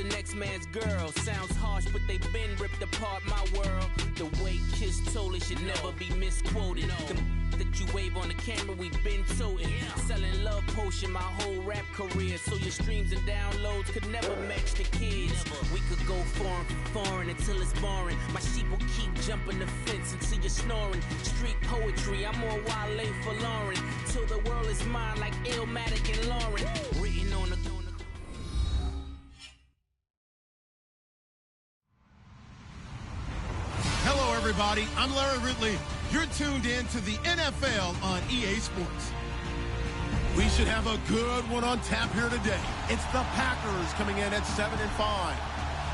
the next man's girl. Sounds harsh, but they been ripped apart my world. The way Kiss told it should never be misquoted. That you wave on the camera, we been toting. Selling love potion my whole rap career. So your streams and downloads could never match the kids. We could go foreign until it's boring. My sheep will keep jumping the fence until you're snoring. Street poetry, I'm more Wale for Lauren. Till the world is mine like Illmatic and Lauren. Written on the... Hello, everybody. I'm Larry Ridley. You're tuned in to the NFL on EA Sports. We should have a good one on tap here today. It's the Packers coming in at 7-5,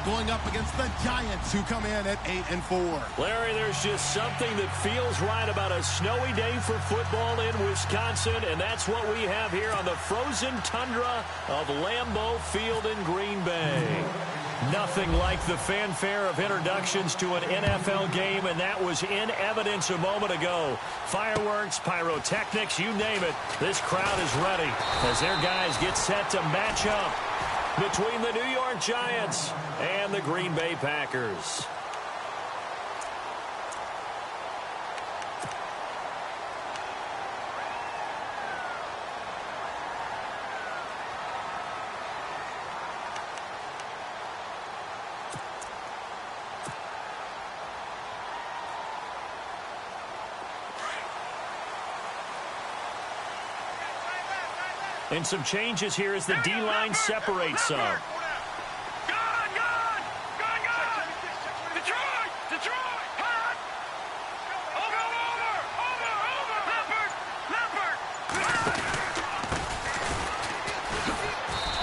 going up against the Giants, who come in at 8-4. Larry, there's just something that feels right about a snowy day for football in Wisconsin, and that's what we have here on the frozen tundra of Lambeau Field in Green Bay. Nothing like the fanfare of introductions to an NFL game, and that was in evidence a moment ago. Fireworks, pyrotechnics, you name it. This crowd is ready as their guys get set to match up between the New York Giants and the Green Bay Packers. And some changes here as the D-line separates some. Gone! Detroit! Hot!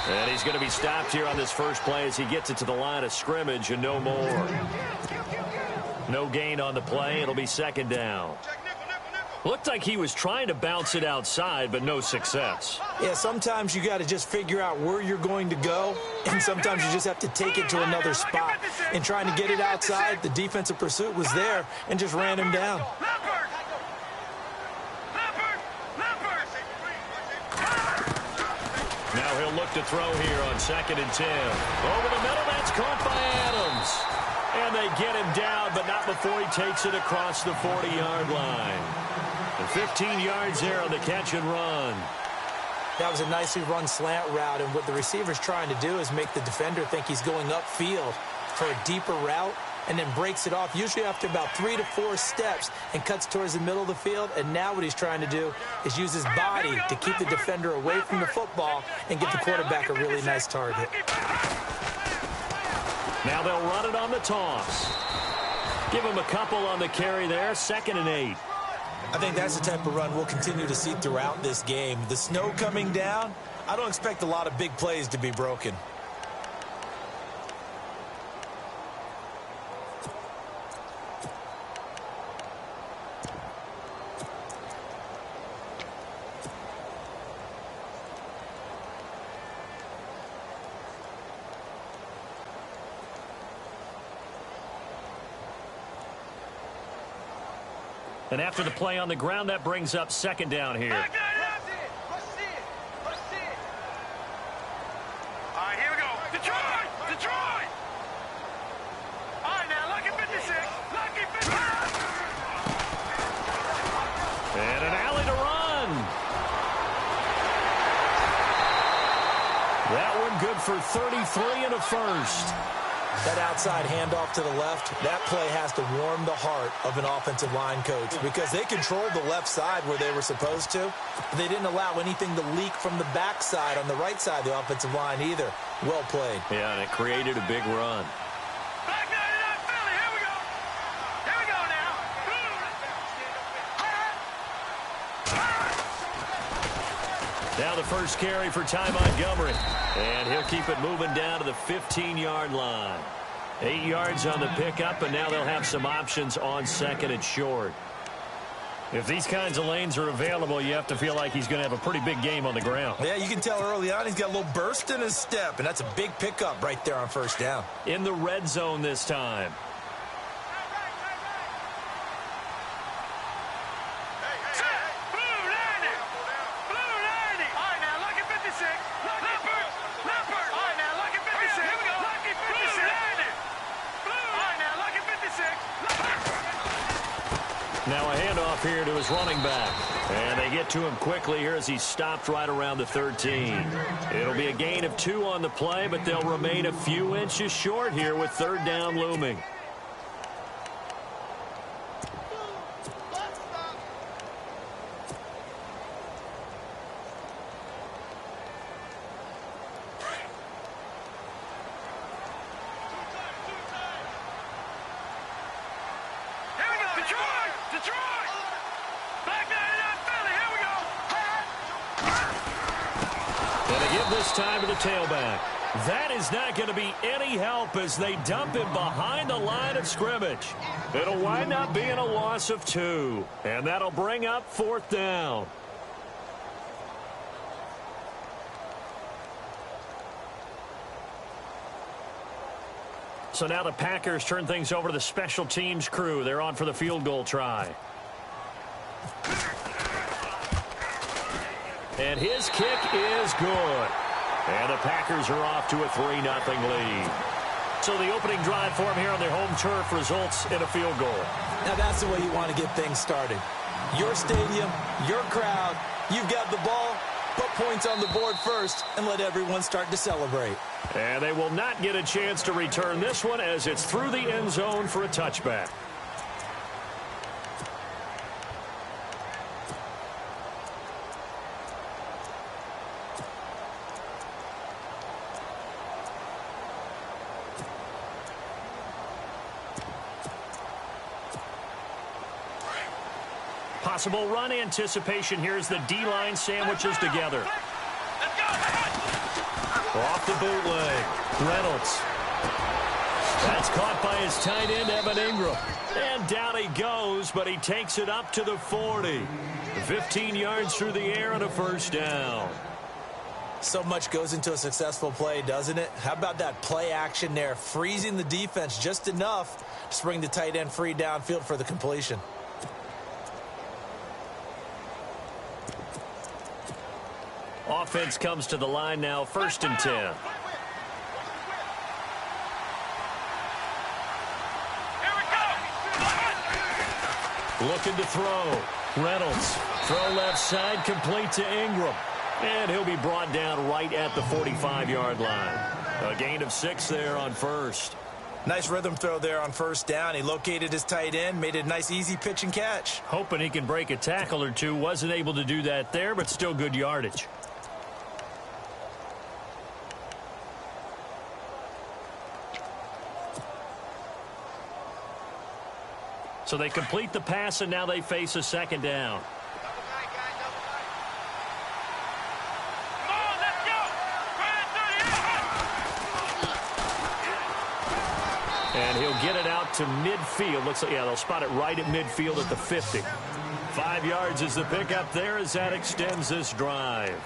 Over! And he's going to be stopped here on this first play as he gets it to the line of scrimmage and no more. No gain on the play. It'll be second down. Looked like he was trying to bounce it outside, but no success. Yeah, sometimes you got to just figure out where you're going to go, and sometimes you just have to take it to another spot. And trying to get it outside, the defensive pursuit was there and just ran him down. Now he'll look to throw here on 2nd and 10. Over the middle, that's caught by Adams. And they get him down, but not before he takes it across the 40-yard line. And 15 yards there on the catch and run. That was a nicely run slant route, and what the receiver's trying to do is make the defender think he's going upfield for a deeper route, and then breaks it off, usually after about 3 to 4 steps, and cuts towards the middle of the field. And now what he's trying to do is use his body to keep the defender away from the football and give the quarterback a really nice target. Now they'll run it on the toss. Give him a couple on the carry there, 2nd and 8. I think that's the type of run we'll continue to see throughout this game. The snow coming down, I don't expect a lot of big plays to be broken. And after the play on the ground, that brings up 2nd down here. All right, here we go. Detroit! All right, now, lucky 56. Lucky 56. And an alley to run. That one good for 33 and a first. That outside handoff to the left, that play has to warm the heart of an offensive line coach because they controlled the left side where they were supposed to, but they didn't allow anything to leak from the backside on the right side of the offensive line either. Well played. Yeah, and it created a big run. Back 99 Philly, here we go. Here we go now. Now the first carry for Ty Montgomery. And he'll keep it moving down to the 15-yard line. 8 yards on the pickup, and now they'll have some options on 2nd and short. If these kinds of lanes are available, you have to feel like he's going to have a pretty big game on the ground. Yeah, you can tell early on he's got a little burst in his step, and that's a big pickup right there on 1st down. In the red zone this time. Now a handoff here to his running back. And they get to him quickly here as he's stopped right around the 13. It'll be a gain of 2 on the play, but they'll remain a few inches short here with 3rd down looming. Time to the tailback. That is not going to be any help as they dump him behind the line of scrimmage. It'll wind up being a loss of 2, and that'll bring up 4th down. So now the Packers turn things over to the special teams crew. They're on for the field goal try. And his kick is good. And the Packers are off to a 3-0 lead. So the opening drive for him here on their home turf results in a field goal. Now that's the way you want to get things started. Your stadium, your crowd, you've got the ball, put points on the board first, and let everyone start to celebrate. And they will not get a chance to return this one as it's through the end zone for a touchback. Possible run anticipation here as the D-line sandwiches together. Off the bootleg. Reynolds. That's caught by his tight end, Evan Ingram. And down he goes, but he takes it up to the 40. 15 yards through the air and a 1st down. So much goes into a successful play, doesn't it? How about that play action there, freezing the defense just enough to bring the tight end free downfield for the completion. Offense comes to the line now, 1st and 10. Looking to throw. Reynolds. Throw left side, complete to Ingram. And he'll be brought down right at the 45-yard line. A gain of 6 there on 1st. Nice rhythm throw there on 1st down. He located his tight end, made it a nice easy pitch and catch. Hoping he can break a tackle or two. Wasn't able to do that there, but still good yardage. So they complete the pass, and now they face a 2nd down. And he'll get it out to midfield. Looks like, yeah, they'll spot it right at midfield at the 50. 5 yards is the pickup there as that extends this drive.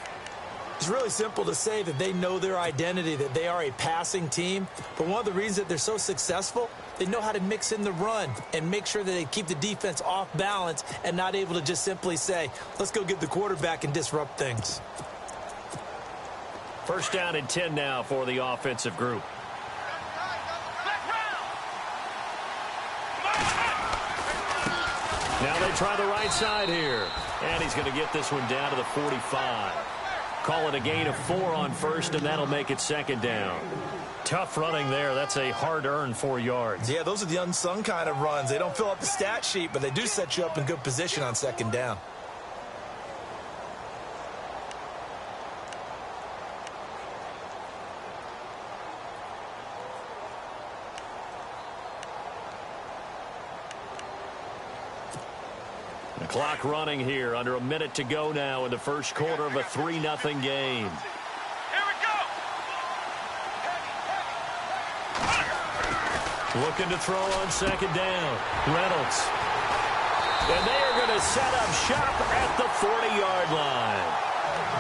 It's really simple to say that they know their identity, that they are a passing team. But one of the reasons that they're so successful, they know how to mix in the run and make sure that they keep the defense off balance and not able to just simply say, let's go get the quarterback and disrupt things. 1st down and 10 now for the offensive group. Now they try the right side here. And he's going to get this one down to the 45. Call it a gain of 4 on 1st, and that'll make it 2nd down. Tough running there. That's a hard-earned 4 yards. Yeah, those are the unsung kind of runs. They don't fill up the stat sheet, but they do set you up in good position on 2nd down. The clock running here, under a minute to go now in the 1st quarter of a 3-0 game. Here we go. Looking to throw on 2nd down. Reynolds. And they are going to set up shop at the 40-yard line.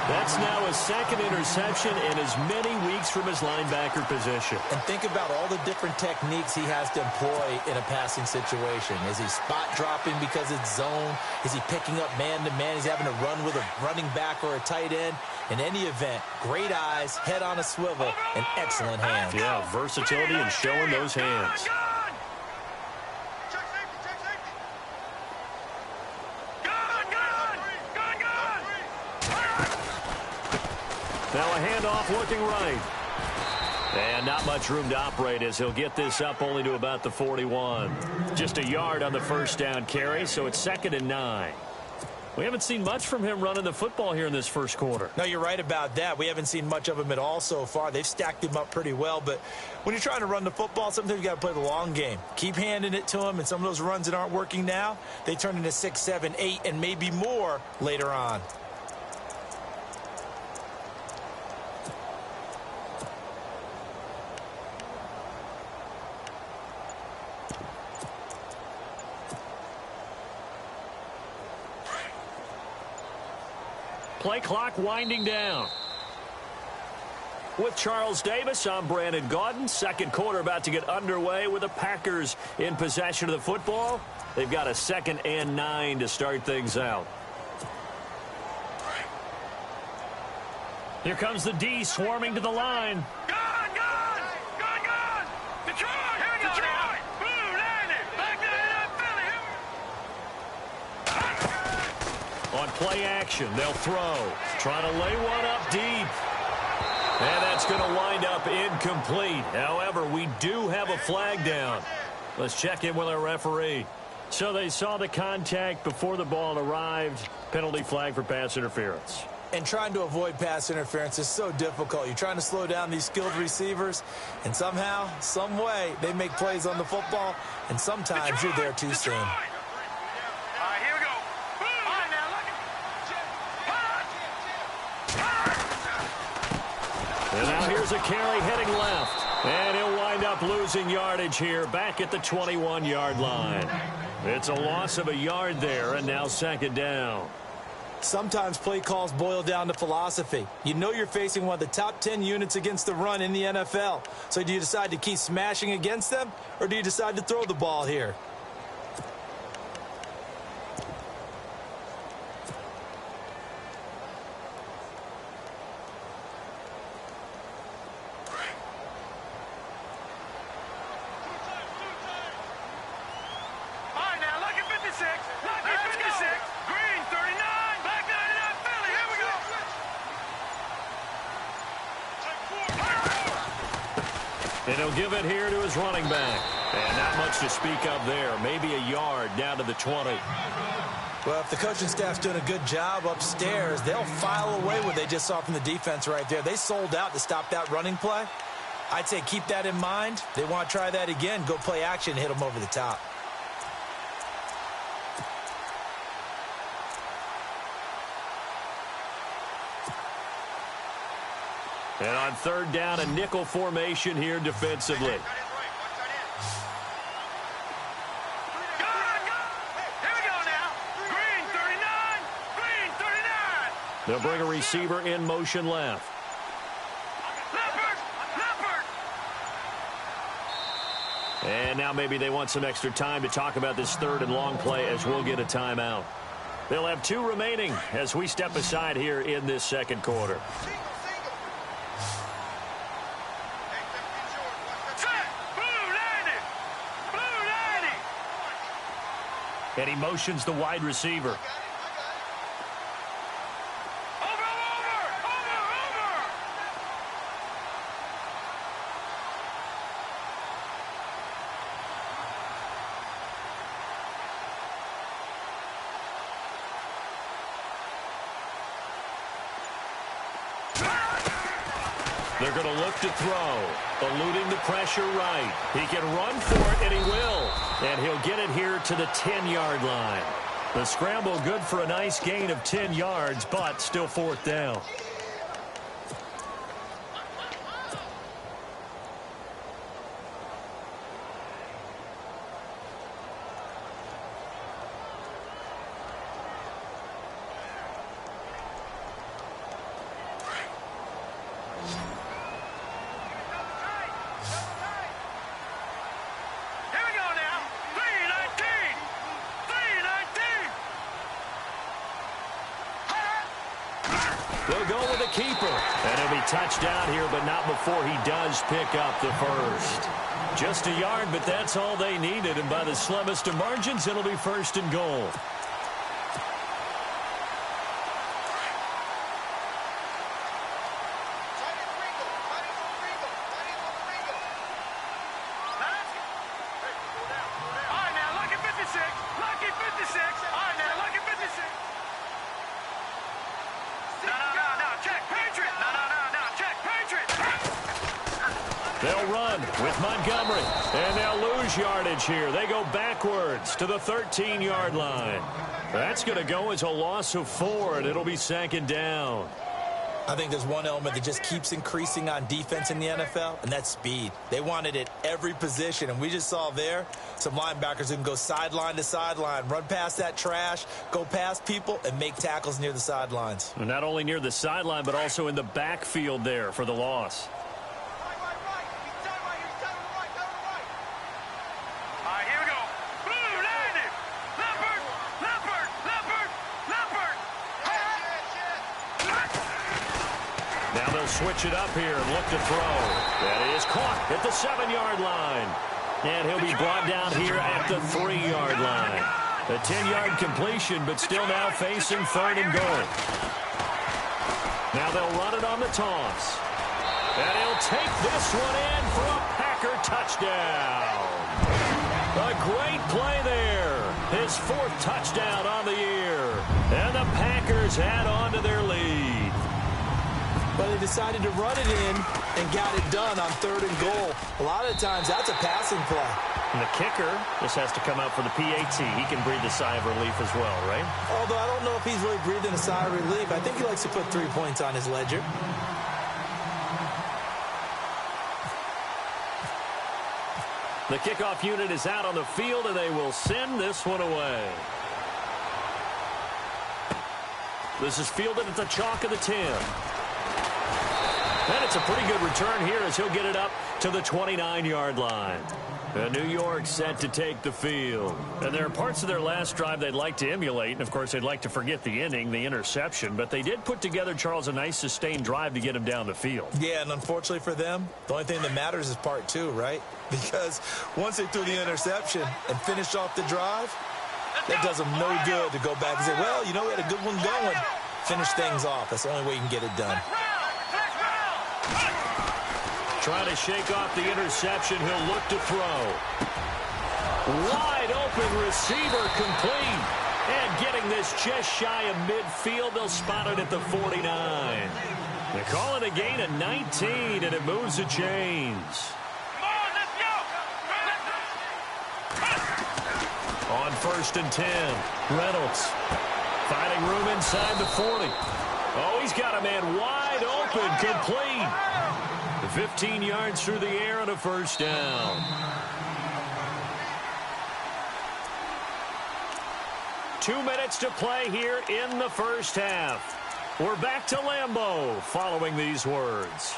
That's now his 2nd interception in as many weeks from his linebacker position. And think about all the different techniques he has to employ in a passing situation. Is he spot dropping because it's zone? Is he picking up man-to-man? He's having to run with a running back or a tight end. In any event, great eyes, head on a swivel, and excellent hands. Yeah, versatility and showing those hands. Now a handoff looking right. And not much room to operate as he'll get this up only to about the 41. Just a yard on the first down carry, so it's 2nd and 9. We haven't seen much from him running the football here in this first quarter. No, you're right about that. We haven't seen much of him at all so far. They've stacked him up pretty well, but when you're trying to run the football, sometimes you got to play the long game. Keep handing it to him, and some of those runs that aren't working now, they turn into 6, 7, 8, and maybe more later on. Play clock winding down. With Charles Davis, I'm Brandon Gaudin. Second quarter about to get underway with the Packers in possession of the football. They've got a 2nd and 9 to start things out. Here comes the D swarming to the line. Gone! Detroit! Here we go, Detroit! Blue, landed! Back to On play action, they'll throw. Trying to lay one up deep. And that's going to wind up incomplete. However, we do have a flag down. Let's check in with our referee. So they saw the contact before the ball arrived. Penalty flag for pass interference. And trying to avoid pass interference is so difficult. You're trying to slow down these skilled receivers, and somehow, some way, they make plays on the football, and sometimes you're there too soon. And now here's a carry heading left. And he'll wind up losing yardage here back at the 21-yard line. It's a loss of a yard there, and now 2nd down. Sometimes play calls boil down to philosophy. You know you're facing one of the top 10 units against the run in the NFL. So do you decide to keep smashing against them, or do you decide to throw the ball here? And he'll give it here to his running back. And not much to speak of there. Maybe a yard down to the 20. Well, if the coaching staff's doing a good job upstairs, they'll file away what they just saw from the defense right there. They sold out to stop that running play. I'd say keep that in mind. They want to try that again. Go play action, hit them over the top. And on 3rd down, a nickel formation here defensively. They'll bring a receiver in motion left. And now maybe they want some extra time to talk about this 3rd and long play as we'll get a timeout. They'll have 2 remaining as we step aside here in this 2nd quarter. And he motions the wide receiver. They're going to look to throw, eluding the pressure right. He can run for it, and he will. And he'll get it here to the 10-yard line. The scramble good for a nice gain of 10 yards, but still 4th down. They'll go with a keeper. And he'll be touched down here, but not before he does pick up the first. Just a yard, but that's all they needed. And by the slimmest of margins, it'll be 1st and goal. They'll run with Montgomery, and they'll lose yardage here. They go backwards to the 13-yard line. That's going to go as a loss of 4, and it'll be 2nd down. I think there's one element that just keeps increasing on defense in the NFL, and that's speed. They want it at every position, and we just saw there some linebackers who can go sideline to sideline, run past that trash, go past people, and make tackles near the sidelines. And not only near the sideline, but also in the backfield there for the loss. Switch it up here and look to throw. That is caught at the 7-yard line. And he'll be brought down here at the 3-yard line. A 10-yard completion, but still now facing 3rd and goal. Now they'll run it on the toss. And he'll take this one in for a Packer touchdown. A great play there. His 4th touchdown on the year. And the Packers add on to their lead. But they decided to run it in and got it done on 3rd and goal. A lot of the times, that's a passing play. And the kicker just has to come out for the PAT. He can breathe a sigh of relief as well, right? Although I don't know if he's really breathing a sigh of relief. I think he likes to put 3 points on his ledger. The kickoff unit is out on the field, and they will send this one away. This is fielded at the chalk of the 10. And it's a pretty good return here as he'll get it up to the 29-yard line. And New York set to take the field. And there are parts of their last drive they'd like to emulate. And, of course, they'd like to forget the inning, the interception. But they did put together, Charles, a nice sustained drive to get him down the field. Yeah, and unfortunately for them, the only thing that matters is part 2, right? Because once they threw the interception and finished off the drive, that does them no good to go back and say, well, you know, we had a good one going. Finish things off. That's the only way you can get it done. Trying to shake off the interception. He'll look to throw. Wide open receiver complete. And getting this just shy of midfield. They'll spot it at the 49. They call it a gain of 19, and it moves the chains. On 1st and 10, Reynolds finding room inside the 40. Oh, he's got a man wide open, complete. 15 yards through the air and a 1st down. 2 minutes to play here in the 1st half. We're back to Lambeau following these words.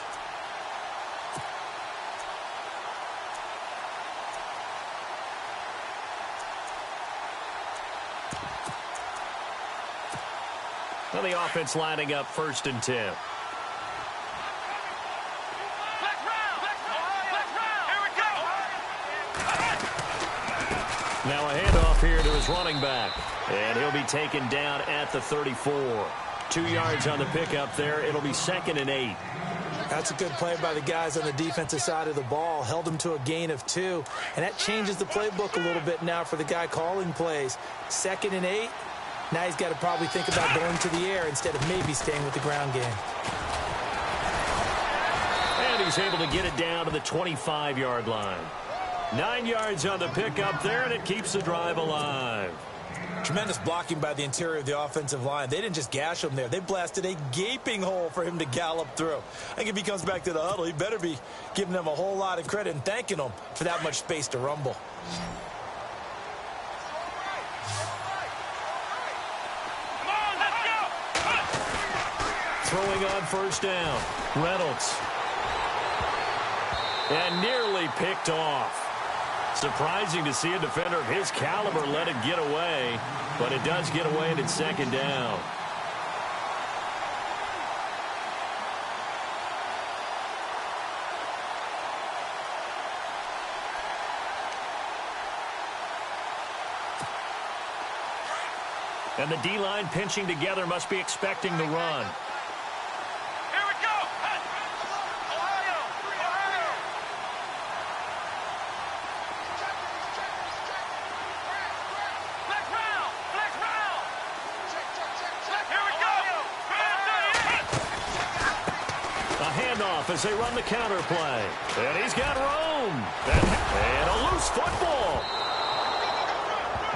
And the offense lining up 1st and 10. Now a handoff here to his running back. And he'll be taken down at the 34. 2 yards on the pickup there. It'll be 2nd and 8. That's a good play by the guys on the defensive side of the ball. Held him to a gain of 2. And that changes the playbook a little bit now for the guy calling plays. 2nd and 8. Now he's got to probably think about going to the air instead of maybe staying with the ground game. And he's able to get it down to the 25-yard line. 9 yards on the pickup there, and it keeps the drive alive. Tremendous blocking by the interior of the offensive line. They didn't just gash him there. They blasted a gaping hole for him to gallop through. I think if he comes back to the huddle, he better be giving them a whole lot of credit and thanking them for that much space to rumble. Throwing on 1st down. Reynolds. And nearly picked off. Surprising to see a defender of his caliber let it get away, but it does get away and it's 2nd down. And the D-line pinching together, must be expecting the run. Here we go. Ohio. Flex round. Here we go. A handoff off as they run the counter play. And he's got room. And a loose football.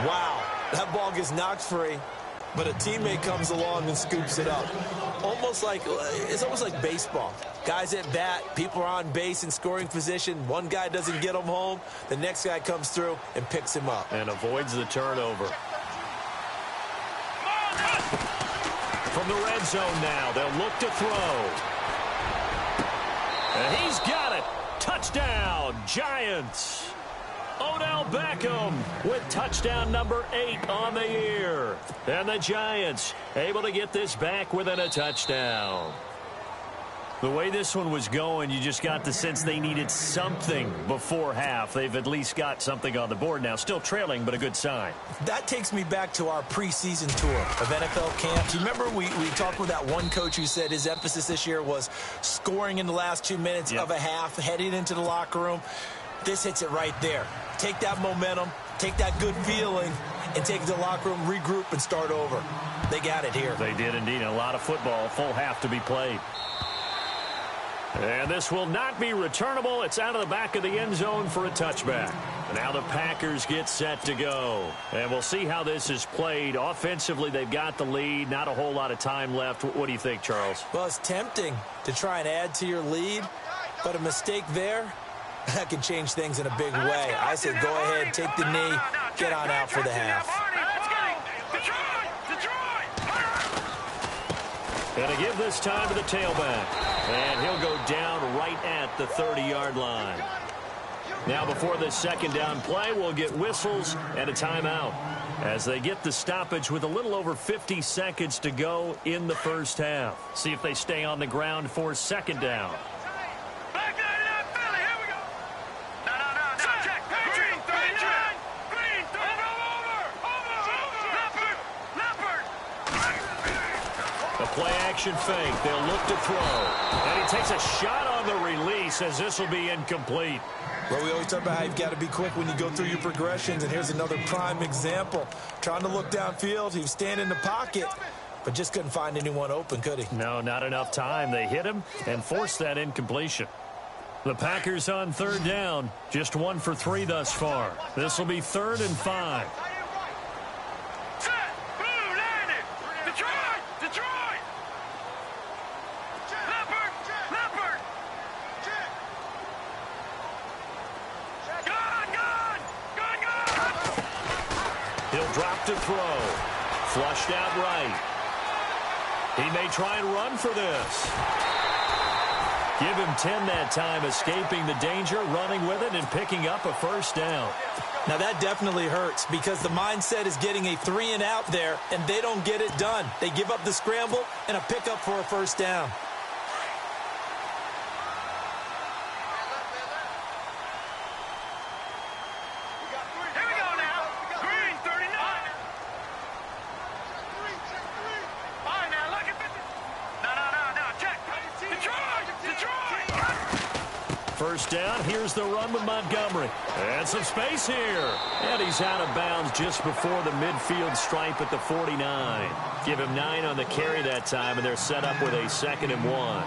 Wow, that ball gets knocked free, but a teammate comes along and scoops it up. It's almost like baseball. Guys at bat, people are on base in scoring position. One guy doesn't get him home. The next guy comes through and picks him up. And avoids the turnover. From the red zone now, they'll look to throw. And he's got it. Touchdown, Giants. Odell Beckham with touchdown number 8 on the year. And the Giants able to get this back within a touchdown. The way this one was going, you just got the sense they needed something before half. They've at least got something on the board now. Still trailing, but a good sign. That takes me back to our preseason tour of NFL camps. You remember we talked with that one coach who said his emphasis this year was scoring in the last 2 minutes of a half, heading into the locker room. This hits it right there. Take that momentum, take that good feeling, and take it to the locker room, regroup, and start over. They got it here. They did indeed. A lot of football, full half to be played. And this will not be returnable. It's out of the back of the end zone for a touchback. Now the Packers get set to go. And we'll see how this is played. Offensively, they've got the lead. Not a whole lot of time left. What do you think, Charles? Well, it's tempting to try and add to your lead, but a mistake there, that can change things in a big way. I said go ahead, take the knee, get on out for the half. And to give this time to the tailback. And he'll go down right at the 30-yard line. Now before this second down play, we'll get whistles and a timeout as they get the stoppage with a little over 50 seconds to go in the first half. See if they stay on the ground for second down. Play-action fake. They'll look to throw. And he takes a shot on the release as this will be incomplete. Well, we always talk about how you've got to be quick when you go through your progressions, and here's another prime example. Trying to look downfield. He was standing in the pocket, but just couldn't find anyone open, could he? No, not enough time. They hit him and forced that incompletion. The Packers on third down. Just 1 for 3 thus far. This will be 3rd and 5. Drop to throw. Flushed out right. He may try and run for this. Give him 10 that time, escaping the danger, running with it, and picking up a first down. Now that definitely hurts because the mindset is getting a 3 and out there, and they don't get it done. They give up the scramble and a pickup for a first down. First down, here's the run with Montgomery. And some space here. And he's out of bounds just before the midfield stripe at the 49. Give him 9 on the carry that time, and they're set up with a 2nd and 1.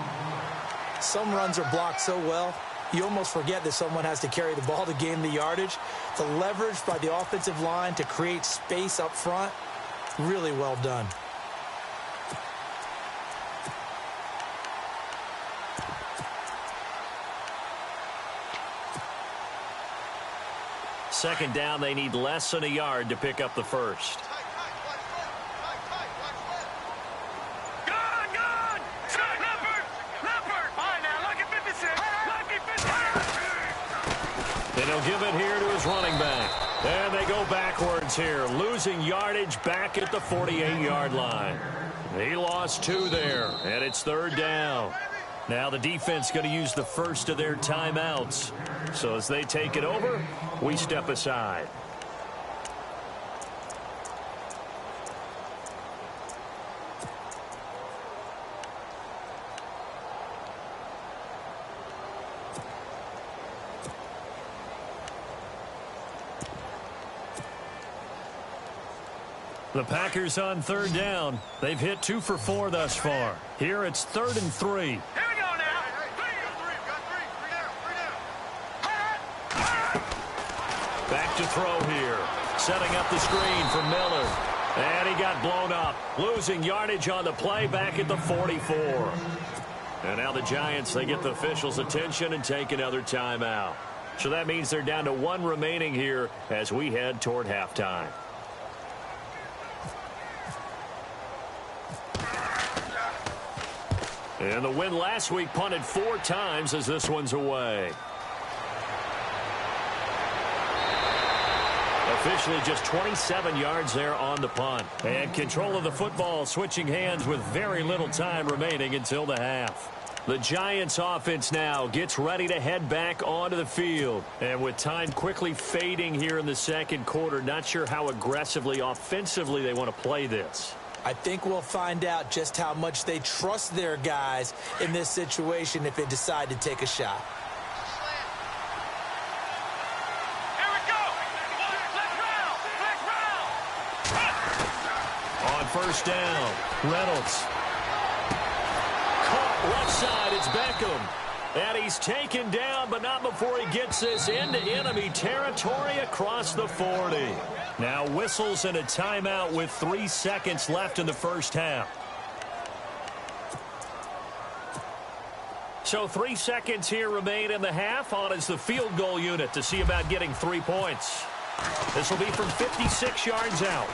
Some runs are blocked so well, you almost forget that someone has to carry the ball to gain the yardage. The leverage by the offensive line to create space up front, really well done. Second down, they need less than a yard to pick up the first. Then he'll give it here to his running back. And they go backwards here, losing yardage back at the 48-yard line. He lost 2 there, and it's 3rd down. Now the defense going to use the first of their timeouts. So as they take it over, we step aside. The Packers on 3rd down. They've hit 2 for 4 thus far. Here it's 3rd and 3. Here we go now. Back to throw here. Setting up the screen for Miller. And he got blown up. Losing yardage on the play back at the 44. And now the Giants, they get the officials' attention and take another timeout. So that means they're down to 1 remaining here as we head toward halftime. And the win last week punted 4 times as this one's away. Officially just 27 yards there on the punt. And control of the football switching hands with very little time remaining until the half. The Giants offense now gets ready to head back onto the field. And with time quickly fading here in the second quarter, not sure how aggressively, offensively they want to play this. I think we'll find out just how much they trust their guys in this situation if they decide to take a shot. Here we go. Let's round. On first down, Reynolds. Caught left side, it's Beckham. And he's taken down, but not before he gets this into enemy territory across the 40. Now whistles and a timeout with 3 seconds left in the first half. So 3 seconds here remain in the half. On is the field goal unit to see about getting 3 points. This will be from 56 yards out.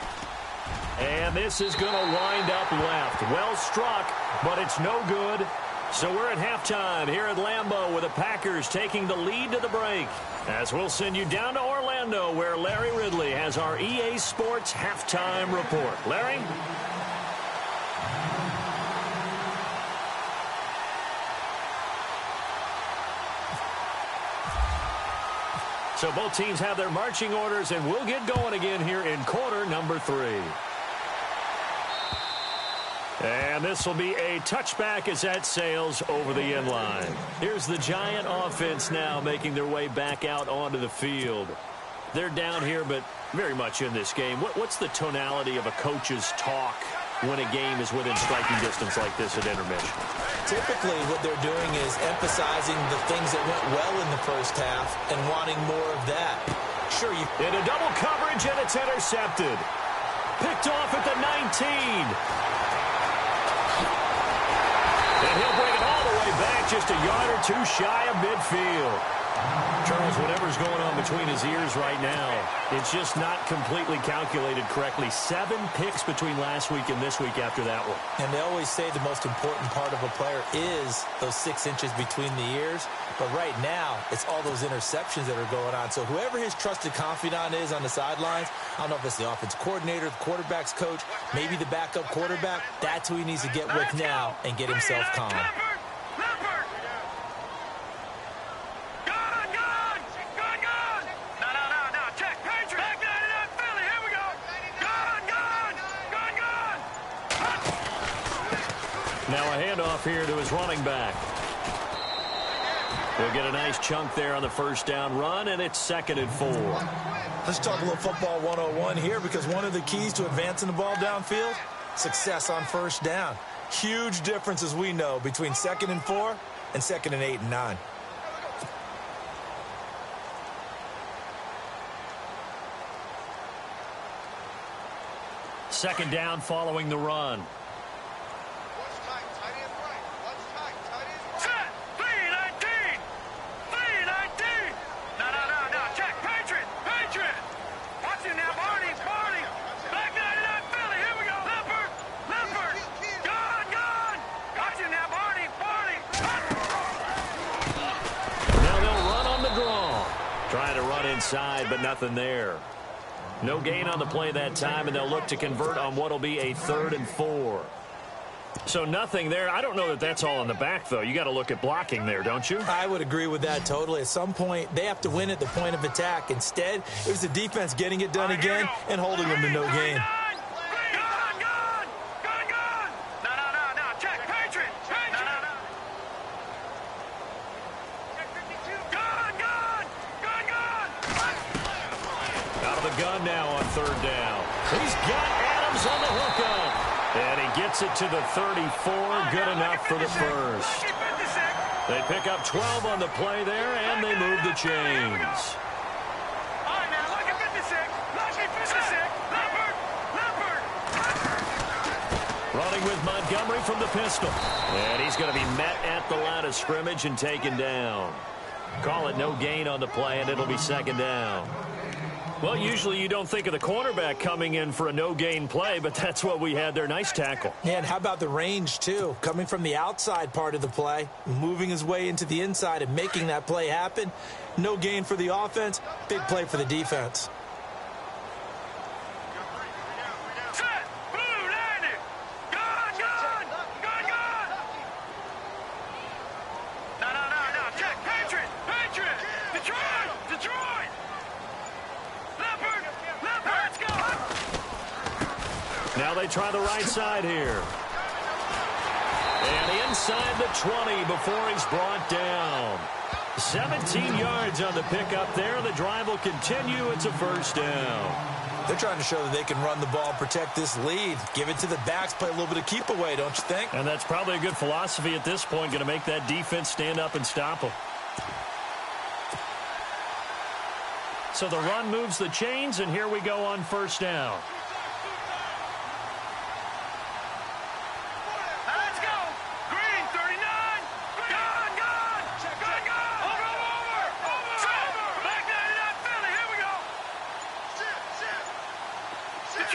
And this is going to wind up left. Well struck, but it's no good. So we're at halftime here at Lambeau with the Packers taking the lead to the break. As we'll send you down to Orlando where Larry Ridley has our EA Sports halftime report. Larry? So both teams have their marching orders, and we'll get going again here in quarter number 3. And this will be a touchback as that sails over the end line. Here's the Giant offense now making their way back out onto the field. They're down here, but very much in this game. What's the tonality of a coach's talk when a game is within striking distance like this at intermission? Typically, what they're doing is emphasizing the things that went well in the first half and wanting more of that. Sure, into double coverage, and it's intercepted. Picked off at the 19. And he'll bring it all the way back, just a yard or 2 shy of midfield. Charles, whatever's going on between his ears right now, it's just not completely calculated correctly. 7 picks between last week and this week after that one. And they always say the most important part of a player is those 6 inches between the ears. But right now, it's all those interceptions that are going on. So whoever his trusted confidant is on the sidelines, I don't know if it's the offense coordinator, the quarterback's coach, maybe the backup quarterback, that's who he needs to get with now and get himself calm. Now a handoff here to his running back. He'll get a nice chunk there on the first down run, and it's 2nd and 4. Let's talk a little football 101 here, because one of the keys to advancing the ball downfield, success on first down. Huge difference, as we know, between 2nd and 4 and 2nd and 8 and 9. Second down following the run. Inside, but nothing there. No gain on the play that time, and they'll look to convert on what will be a 3rd and 4. So nothing there. I don't know that that's all in the back, though. You got to look at blocking there, don't you? I would agree with that totally. At some point, they have to win at the point of attack. Instead, it was the defense getting it done again and holding them to no gain. Gun now on 3rd down. He's got Adams on the hookup. And he gets it to the 34. Good enough for the first. They pick up 12 on the play there, and they move the chains. All right, now running with Montgomery from the pistol. And he's going to be met at the line of scrimmage and taken down. Call it no gain on the play, and it'll be second down. Well, usually you don't think of the cornerback coming in for a no-gain play, but that's what we had there. Nice tackle. Yeah, and how about the range, too? Coming from the outside part of the play, moving his way into the inside and making that play happen. No gain for the offense, big play for the defense. Now they try the right side here. And inside the 20 before he's brought down. 17 yards on the pickup there. The drive will continue. It's a first down. They're trying to show that they can run the ball and protect this lead. Give it to the backs, play a little bit of keep away, don't you think? And that's probably a good philosophy at this point, going to make that defense stand up and stop them. So the run moves the chains, and here we go on first down.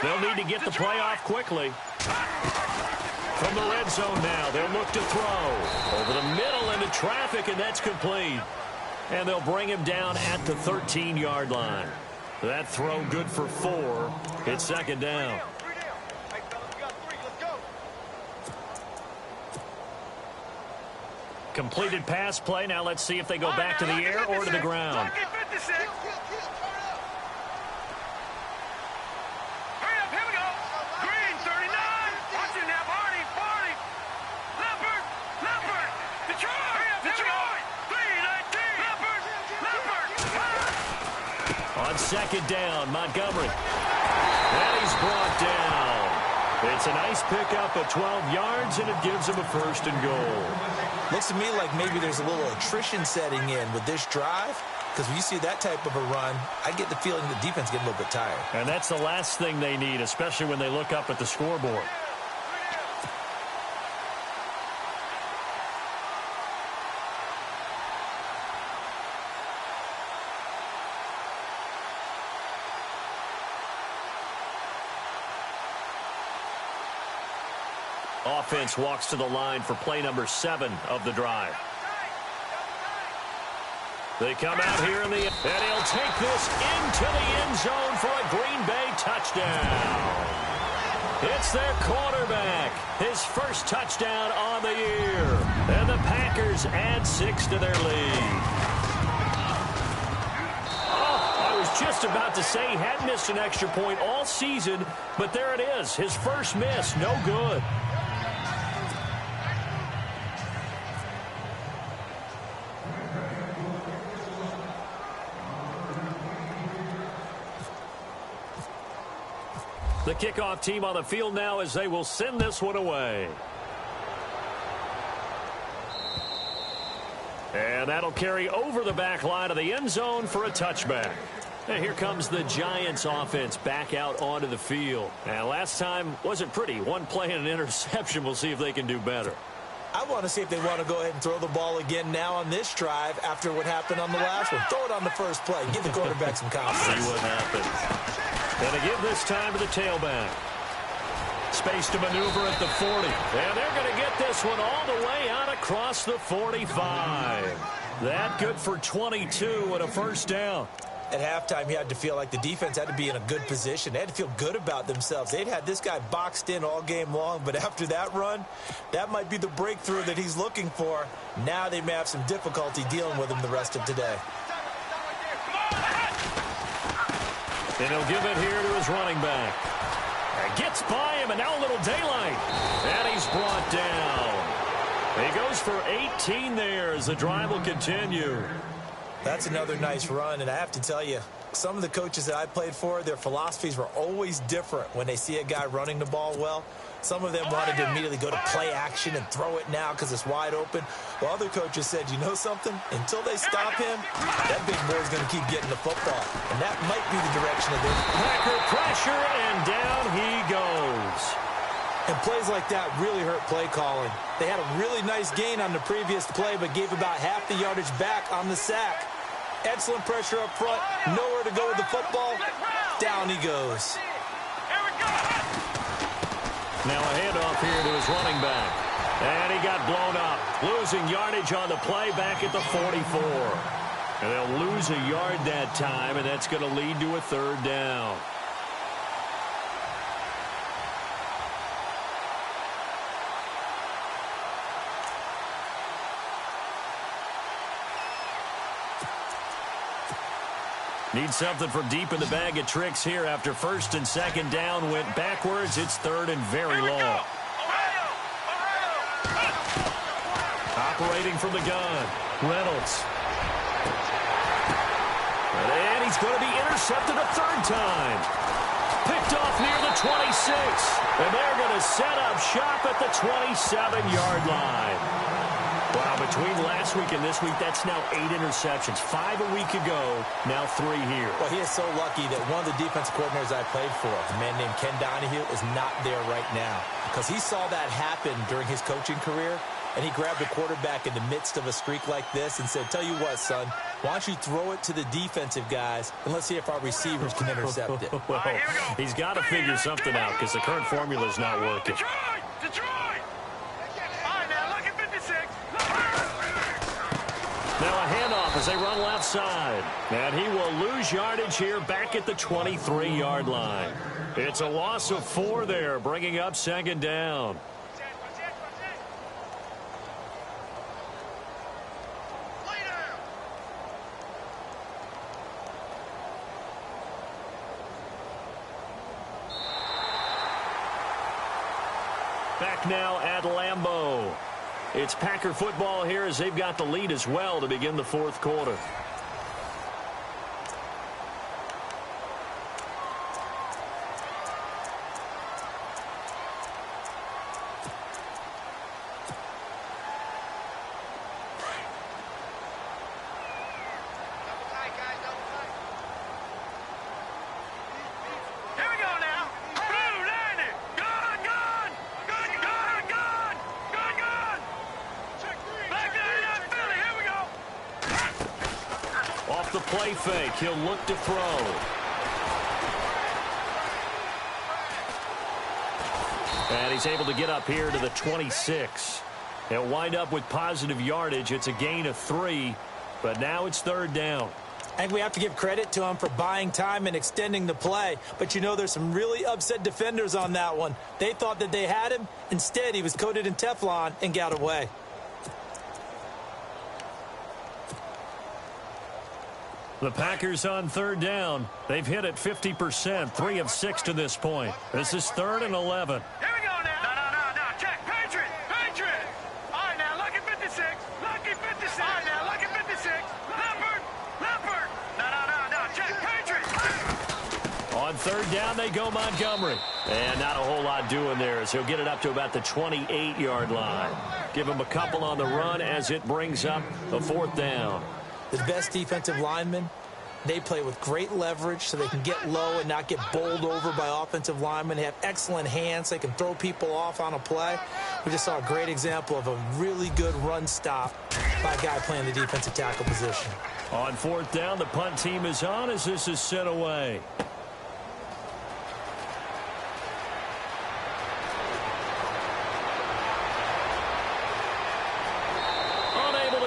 They'll need to get the play off quickly. From the red zone now, they'll look to throw. Over the middle into traffic, and that's complete. And they'll bring him down at the 13-yard line. That throw good for 4. It's second down. Completed pass play. Now let's see if they go back to the air or to the ground. On second down, Montgomery. And he's brought down. It's a nice pickup at 12 yards, and it gives him a first and goal. Looks to me like maybe there's a little attrition setting in with this drive, because when you see that type of a run, I get the feeling the defense getting a little bit tired. And that's the last thing they need, especially when they look up at the scoreboard. Offense walks to the line for play number 7 of the drive. They come out here and he'll take this into the end zone for a Green Bay touchdown. It's their quarterback, his first touchdown on the year. And the Packers add 6 to their lead. I was just about to say he had missed an extra point all season, but there it is, his first miss, no good. The kickoff team on the field now as they will send this one away. And that'll carry over the back line of the end zone for a touchback. And here comes the Giants offense back out onto the field. And last time wasn't pretty. One play and an interception. We'll see if they can do better. I want to see if they want to go ahead and throw the ball again now on this drive after what happened on the last one. Throw it on the first play. Give the quarterback some confidence. See what happens. And to give this time to the tailback. Space to maneuver at the 40. And they're going to get this one all the way out across the 45. That good for 22 and a first down. At halftime, you had to feel like the defense had to be in a good position. They had to feel good about themselves. They'd had this guy boxed in all game long, but after that run, that might be the breakthrough that he's looking for. Now they may have some difficulty dealing with him the rest of today. And he'll give it here to his running back. And gets by him, and now a little daylight. And he's brought down. He goes for 18 there as the drive will continue. That's another nice run, and I have to tell you, some of the coaches that I played for, their philosophies were always different when they see a guy running the ball well. Some of them wanted to immediately go to play action and throw it now because it's wide open. While other coaches said, you know something? Until they stop him, that big boy's going to keep getting the football. And that might be the direction of this. Packer pressure, and down he goes. And plays like that really hurt play calling. They had a really nice gain on the previous play, but gave about half the yardage back on the sack. Excellent pressure up front. Nowhere to go with the football. Down he goes. Now a handoff here to his running back. And he got blown up. Losing yardage on the play back at the 44. And they'll lose a yard that time, and that's going to lead to a third down. Need something from deep in the bag of tricks here after first and second down went backwards. It's third and very long. Operating from the gun, Reynolds. And he's going to be intercepted a third time. Picked off near the 26. And they're going to set up shop at the 27-yard line. Wow, between last week and this week, that's now 8 interceptions. 5 a week ago, now 3 here. Well, he is so lucky that one of the defensive coordinators I played for, a man named Ken Donahue, is not there right now. Because he saw that happen during his coaching career, and he grabbed a quarterback in the midst of a streak like this and said, tell you what, son, why don't you throw it to the defensive guys, and let's see if our receivers can intercept it. Well, he's got to figure something out because the current formula is not working. Detroit! All right, now look at 56. Now a handoff as they run left side. And he will lose yardage here back at the 23-yard line. It's a loss of 4 there, bringing up second down. Back now at Lambeau. It's Packer football here as they've got the lead as well to begin the fourth quarter. The play fake. He'll look to throw. And he's able to get up here to the 26. He'll wind up with positive yardage. It's a gain of 3, but now it's third down. I think we have to give credit to him for buying time and extending the play. But, you know, there's some really upset defenders on that one. They thought that they had him. Instead, he was coated in Teflon and got away. The Packers on third down. They've hit it 50%, 3 of 6 to this point. This is 3rd and 11. Here we go now. No. Check. Patriot. All right, now, look at 56. Lucky 56. All right, now, look at 56. Leopard. No. Check. Patriot. On third down, they go Montgomery. And not a whole lot doing there as he'll get it up to about the 28-yard line. Give him a couple on the run as it brings up a fourth down. The best defensive linemen, they play with great leverage so they can get low and not get bowled over by offensive linemen. They have excellent hands. They can throw people off on a play. We just saw a great example of a really good run stop by a guy playing the defensive tackle position. On fourth down, the punt team is on as this is sent away.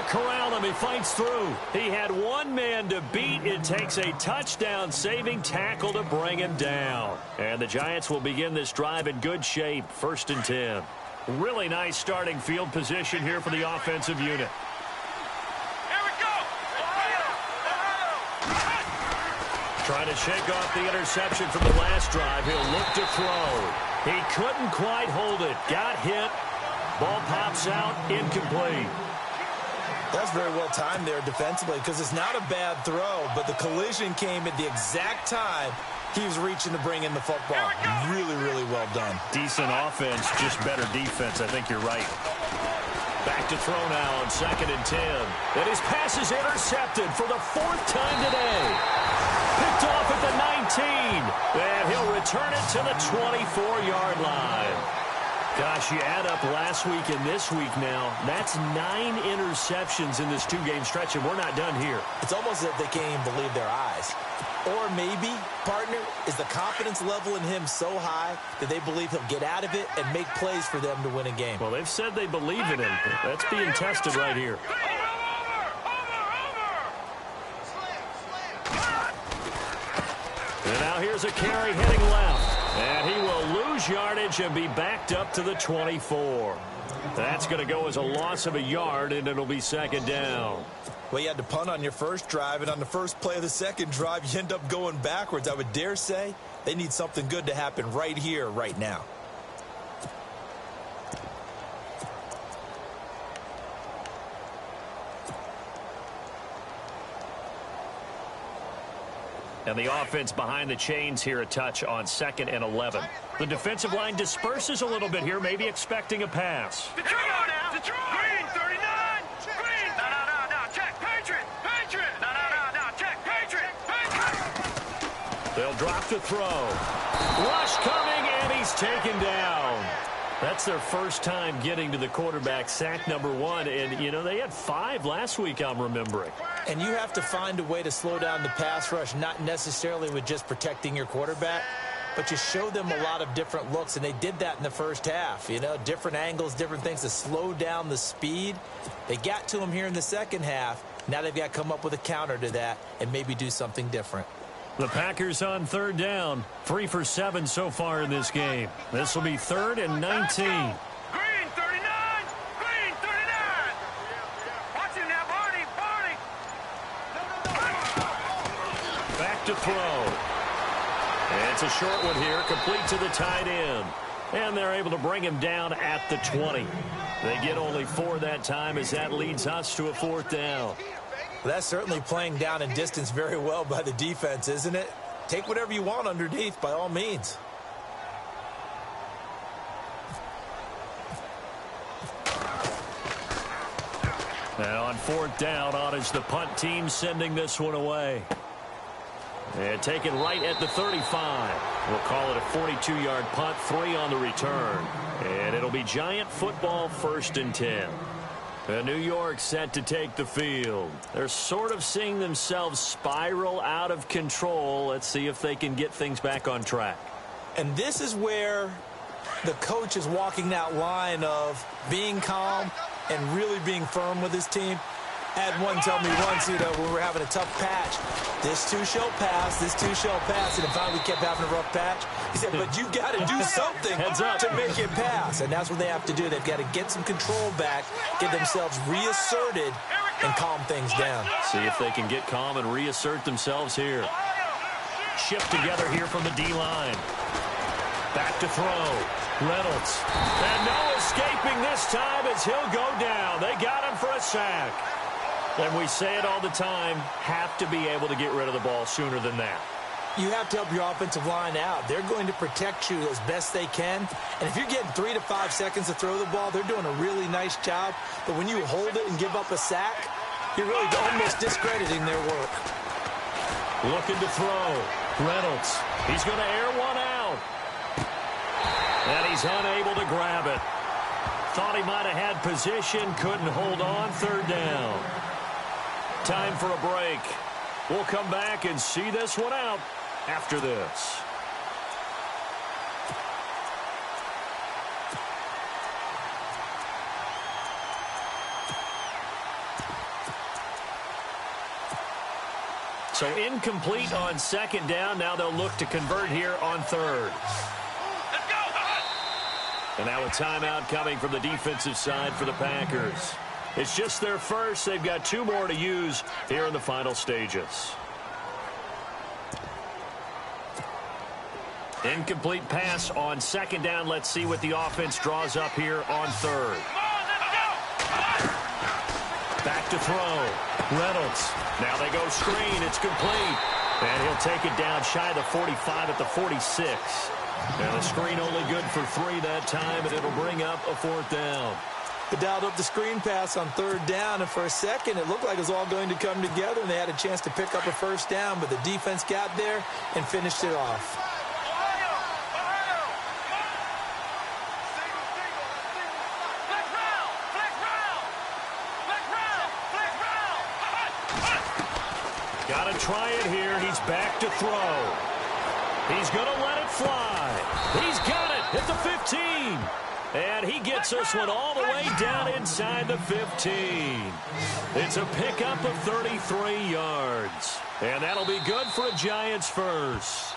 Corral him. He fights through. He had one man to beat. It takes a touchdown-saving tackle to bring him down. And the Giants will begin this drive in good shape. 1st and 10. Really nice starting field position here for the offensive unit. Here we go. Trying to shake off the interception from the last drive. He'll look to throw. He couldn't quite hold it. Got hit. Ball pops out. Incomplete. That's very well timed there defensively because it's not a bad throw, but the collision came at the exact time he was reaching to bring in the football. Really, really well done. Decent offense, just better defense. I think you're right. Back to throw now on 2nd and 10. And his pass is intercepted for the 4th time today. Picked off at the 19. And he'll return it to the 24-yard line. Gosh, you add up last week and this week now. That's 9 interceptions in this 2-game stretch, and we're not done here. It's almost as if they can't even believe their eyes. Or maybe, partner, is the confidence level in him so high that they believe he'll get out of it and make plays for them to win a game. Well, they've said they believe in him. That's being tested right here. And now here's a carry heading left. And he will lose yardage and be backed up to the 24. That's going to go as a loss of a yard, and it'll be second down. Well, you had to punt on your first drive, and on the first play of the second drive, you end up going backwards. I would dare say they need something good to happen right here, right now. And the offense behind the chains here a touch on 2nd and 11. The defensive line disperses a little bit here, maybe expecting a pass. Detroit now. Detroit. Green, 39. Green. No. Check. Patriot. No. Check. Patriot. They'll drop to throw. Rush coming, and he's taken down. That's their first time getting to the quarterback, sack number 1. And, you know, they had 5 last week, I'm remembering. And you have to find a way to slow down the pass rush, not necessarily with just protecting your quarterback, but you show them a lot of different looks, and they did that in the first half. You know, different angles, different things to slow down the speed. They got to him here in the second half. Now they've got to come up with a counter to that and maybe do something different. The Packers on 3rd down. 3 for 7 so far in this game. This will be 3rd and 19. Green, 39. Green, 39. Watch him now, Barney. Back to throw. And it's a short one here, complete to the tight end. And they're able to bring him down at the 20. They get only 4 that time as that leads us to a 4th down. That's certainly playing down in distance very well by the defense, isn't it? Take whatever you want underneath, by all means. Now on 4th down, on is the punt team sending this one away. And taken right at the 35. We'll call it a 42-yard punt, 3 on the return. And it'll be Giant football, 1st and 10. New York set to take the field. They're sort of seeing themselves spiral out of control. Let's see if they can get things back on track. And this is where the coach is walking that line of being calm and really being firm with his team. I had one tell me once, you know, when we were having a tough patch, this too shall pass, this too shall pass. And if we kept having a rough patch, he said, but you got to do something to make it pass. And that's what they have to do. They've got to get some control back, get themselves reasserted, and calm things down. See if they can get calm and reassert themselves here. Shift together here from the D-line. Back to throw. Reynolds. And no escaping this time as he'll go down. They got him for a sack. And we say it all the time, have to be able to get rid of the ball sooner than that. You have to help your offensive line out. They're going to protect you as best they can. And if you're getting 3 to 5 seconds to throw the ball, they're doing a really nice job. But when you hold it and give up a sack, you're really almost discrediting their work. Looking to throw. Reynolds. He's going to air one out. And he's unable to grab it. Thought he might have had position, couldn't hold on. 3rd down. Time for a break. We'll come back and see this one out after this. So incomplete on 2nd down. Now they'll look to convert here on 3rd. And now a timeout coming from the defensive side for the Packers. It's just their first. They've got 2 more to use here in the final stages. Incomplete pass on 2nd down. Let's see what the offense draws up here on 3rd. Back to throw. Reynolds. Now they go screen. It's complete. And he'll take it down shy of the 45 at the 46. And the screen only good for 3 that time, and it'll bring up a 4th down. They dialed up the screen pass on 3rd down, and for a second it looked like it was all going to come together, and they had a chance to pick up a 1st down, but the defense got there and finished it off. try it here. He's back to throw. He's going to let it fly. He's got it at the 15. And he gets this one all the way down inside the 15. It's a pickup of 33 yards. And that'll be good for a Giants first.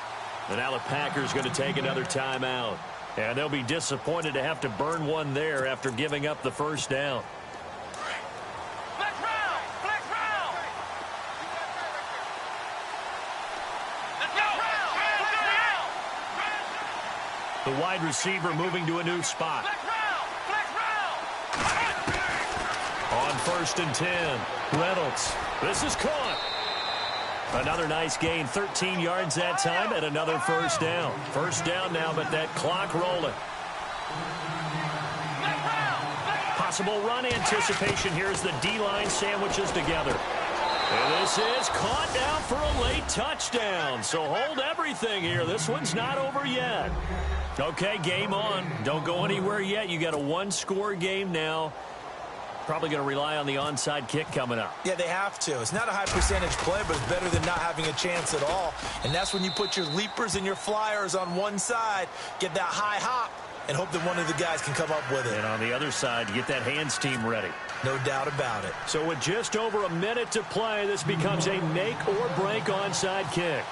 And now the Packers going to take another timeout. And they'll be disappointed to have to burn one there after giving up the first down. The wide receiver moving to a new spot. On 1st and 10, Reynolds. This is caught. Another nice gain, 13 yards that time, and another first down. First down now, but that clock rolling. Possible run anticipation here as the D-line sandwiches together. And this is caught down for a late touchdown. So hold everything here. This one's not over yet. Okay, game on. Don't go anywhere yet. You got a one-score game now. Probably going to rely on the onside kick coming up. Yeah, they have to. It's not a high percentage play, but it's better than not having a chance at all. And that's when you put your leapers and your flyers on one side, get that high hop, and hope that one of the guys can come up with it. And on the other side, get that hands team ready. No doubt about it. So with just over a minute to play, this becomes a make-or-break onside kick.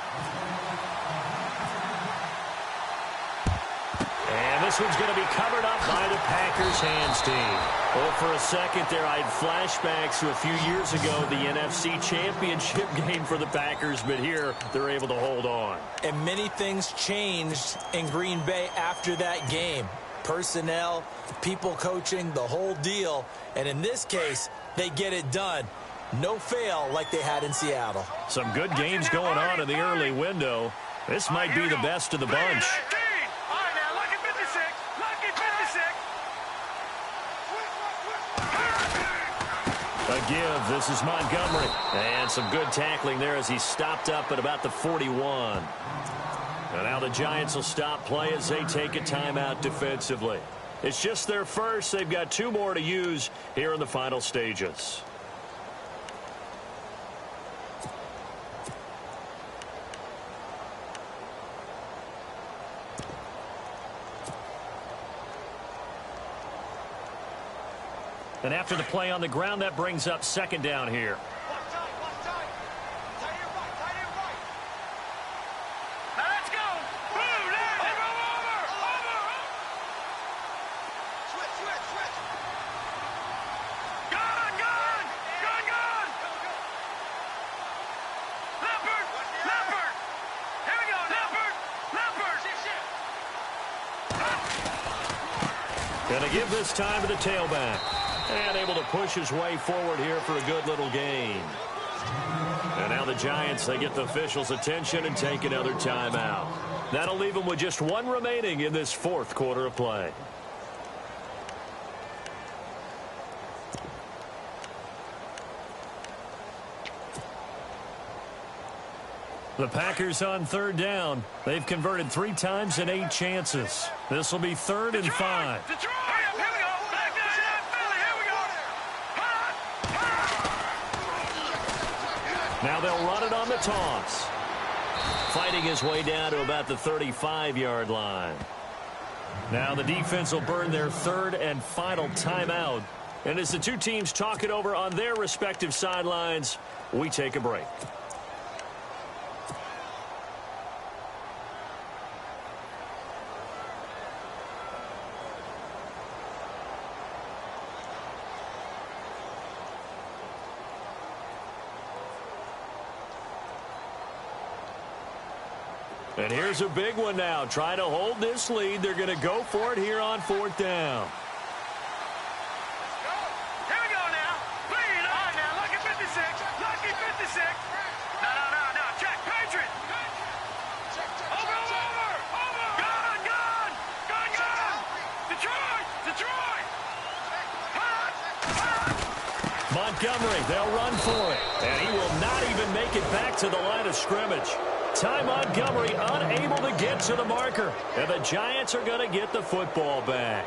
And this one's going to be covered up by the Packers hands team. Well, for a second there, I had flashbacks to a few years ago, the NFC Championship game for the Packers, but here they're able to hold on. And many things changed in Green Bay after that game. Personnel, people coaching, the whole deal. And in this case, they get it done. No fail like they had in Seattle. Some good games going on in the early window. This might be the best of the bunch. A give. This is Montgomery. And some good tackling there as he stopped up at about the 41. And now the Giants will stop play as they take a timeout defensively. It's just their first. They've got 2 more to use here in the final stages. And after the play on the ground, that brings up 2nd down here. Going to give this time to the tailback. And able to push his way forward here for a good little gain. And now the Giants, they get the officials' attention and take another timeout. That'll leave them with just 1 remaining in this 4th quarter of play. The Packers on 3rd down. They've converted 3 times in 8 chances. This will be 3rd and 5. Now they'll run it on the toss. Fighting his way down to about the 35-yard line. Now the defense will burn their 3rd and final timeout. And as the 2 teams talk it over on their respective sidelines, we take a break. And here's a big one now. Trying to hold this lead. They're going to go for it here on 4th down. Here we go now. Lead on now. Lucky 56. Lucky 56. No. Check. Patriot. Over. Gun. Detroit. Montgomery, they'll run for it. And he will not even make it back to the line of scrimmage. Ty Montgomery unable to get to the marker. And the Giants are going to get the football back.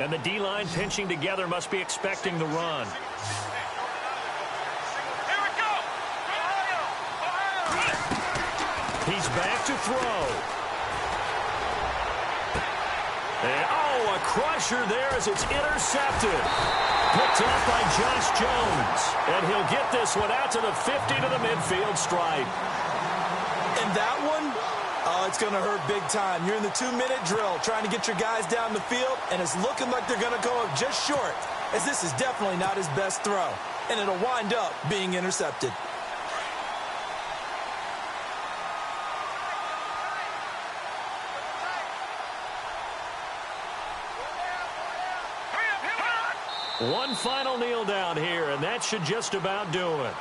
And the D-line pinching together must be expecting the run. Here we go! Ohio! He's back to throw. And, oh, a crusher there as it's intercepted. Picked up by Josh Jones. And he'll get this one out to the 50 to the midfield stripe. And that one, oh, it's going to hurt big time. You're in the 2-minute drill trying to get your guys down the field, and it's looking like they're going to go up just short, as this is definitely not his best throw. And it'll wind up being intercepted. One final kneel down here, and that should just about do it.